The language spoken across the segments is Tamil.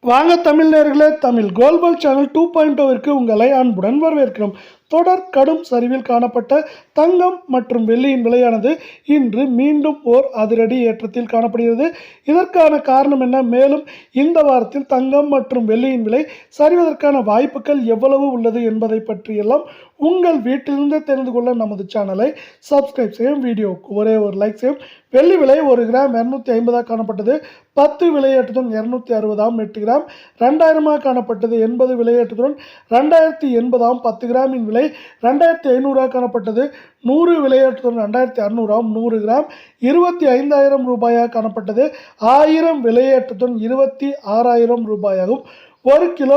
வாங்க தமிழ் நேயர்களே, தமிழ் கோல்பல் சேனல் 2.0விற்கு உங்களை அன்புடன் வரவேற்கிறோம். தொடர் கடும் சரிவில் காணப்பட்ட தங்கம் மற்றும் வெள்ளியின் விலையானது இன்று மீண்டும் ஓர் அதிரடி ஏற்றத்தில் காணப்படுகிறது. இதற்கான காரணம் என்ன? மேலும் இந்த வாரத்தில் தங்கம் மற்றும் வெள்ளியின் விலை சரிவதற்கான வாய்ப்புகள் எவ்வளவு உள்ளது என்பதை பற்றியெல்லாம் உங்கள் வீட்டிலிருந்து தெரிந்து கொள்ள நமது சேனலை சப்ஸ்கிரைப் செய்யும். வீடியோவுக்கு ஒரே ஒரு லைக் செய்யும். வெள்ளி விலை 1 கிராம் 250 காணப்பட்டது. 10 விலையேற்றத்துடன் 260 8 கிராம் 2000 காணப்பட்டது. 80 விலையேற்றத்துடன் 2080 10 கிராமின் விலை 2500 காணப்பட்டது. 100 விலையேற்றத்துடன் 2600 100 கிராம் 25,000 ரூபாயாக காணப்பட்டது. 1000 விலையேற்றத்துடன் 26,000 ரூபாயாகும். 1 கிலோ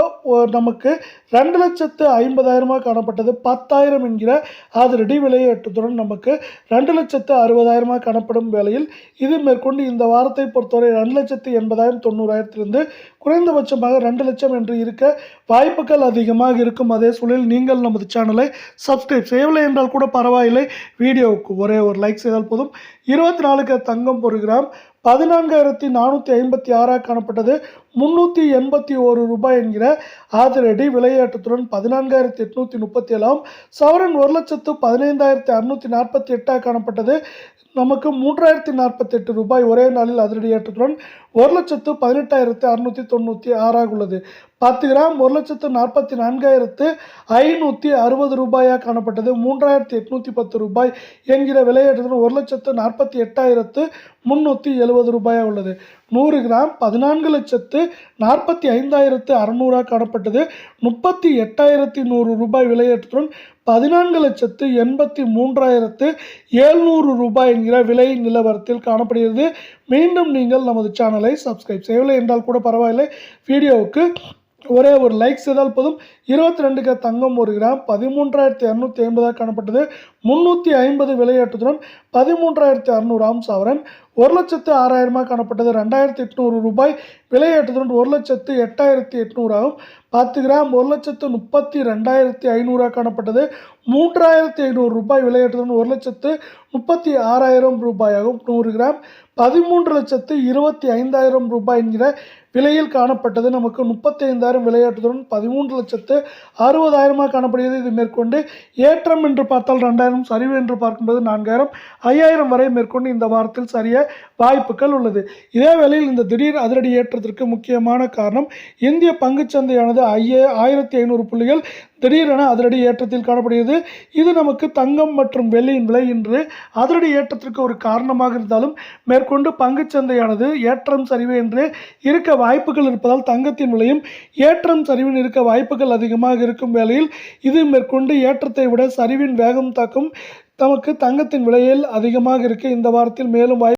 நமக்கு 2,50,000 காணப்பட்டது. 10,000 என்கிற அதிரடி விலையேற்றத்துடன் நமக்கு 2,60,000 காணப்படும் வேளையில் இது மேற்கொண்டு இந்த வாரத்தை பொறுத்தவரை 2,80,000 90,000 குறைந்தபட்சமாக 2 லட்சம் என்று இருக்க வாய்ப்புகள் அதிகமாக இருக்கும். அதே சூழலில் நீங்கள் நமது சேனலை சப்ஸ்கிரைப் செய்யவில்லை என்றால் கூட பரவாயில்லை, வீடியோவுக்கு ஒரே ஒரு லைக் செய்தால் போதும். 24 கிராம் 1 கிராம் 14,456 காணப்பட்டது. 381 ரூபாய் என்கிற அதிரடி விலையேற்றத்துடன் 14,837 சவரன் 1,15,648 காணப்பட்டது. நமக்கு 3,048 ரூபாய் ஒரே நாளில் அதிரடி ஏற்றத்துடன் 1,18,696 உள்ளது. 10 கிராம் 1,44,560 ரூபாயாக காணப்பட்டது. 3,810 ரூபாய் என்கிற விலையேற்றத்துடன் 1,48,370 ரூபாயாக உள்ளது. 100 கிராம் 14,45,600 காணப்பட்டது. 38,100 ரூபாய் விலையேற்றத்துடன் 14,83,700 ரூபாய் என்கிற விலை நிலவரத்தில் காணப்படுகிறது. மீண்டும் நீங்கள் நமது சேனலை சப்ஸ்கிரைப் செய்யவில்லை என்றால் கூட பரவாயில்லை, வீடியோவுக்கு ஒரே ஒரு லைக் செய்தால் போதும். 22 தங்கம் 1 கிராம் 13,250 காணப்பட்டது. 350 விலையேற்றத்துடன் 13,600 சவரன் 1,06,000 காணப்பட்டது. 2,800 ரூபாய் விலையேற்றத்துடன் 1,08,800 10 கிராம் 1,32,500 காணப்பட்டது. 3,500 ரூபாய் விலையேற்றத்துடன் 1,36,000 ரூபாயாகும். 100 கிராம் 13,25,000 ரூபாய் என்கிற விலையில் காணப்பட்டது. நமக்கு 35,000 விலையேற்றத்துடன் 13,60,000 காணப்படுகிறது. இது மேற்கொண்டு ஏற்றம் என்று பார்த்தால் 2,000, சரிவு என்று பார்க்கும்போது 4,000 5,000 வரை மேற்கொண்டு இந்த வாரத்தில் சரிய வாய்ப்புகள் உள்ளது. இதே வேளையில் இந்த திடீர் அதிரடி ஏற்றத்திற்கு முக்கியமான காரணம் இந்திய பங்குச்சந்தையானது 1,500 புள்ளிகள் திடீரென அதிரடி ஏற்றத்தில் காணப்படுகிறது. இது நமக்கு தங்கம் மற்றும் வெள்ளியின் விலை இன்று அதிரடி ஏற்றத்திற்கு ஒரு காரணமாக இருந்தாலும் மேற்கொண்டு பங்குச்சந்தையானது ஏற்றம் சரிவு என்று இருக்க வாய்ப்புகள் இருப்பதால் தங்கத்தின் விலையும் ஏற்றம் சரிவின் இருக்க வாய்ப்புகள் அதிகமாக இருக்கும் வேளையில் இது மேற்கொண்டு ஏற்றத்தை விட சரிவின் வேகம் தாக்கும் நமக்கு தங்கத்தின் விலையில் அதிகமாக இருக்க இந்த வாரத்தில் மேலும்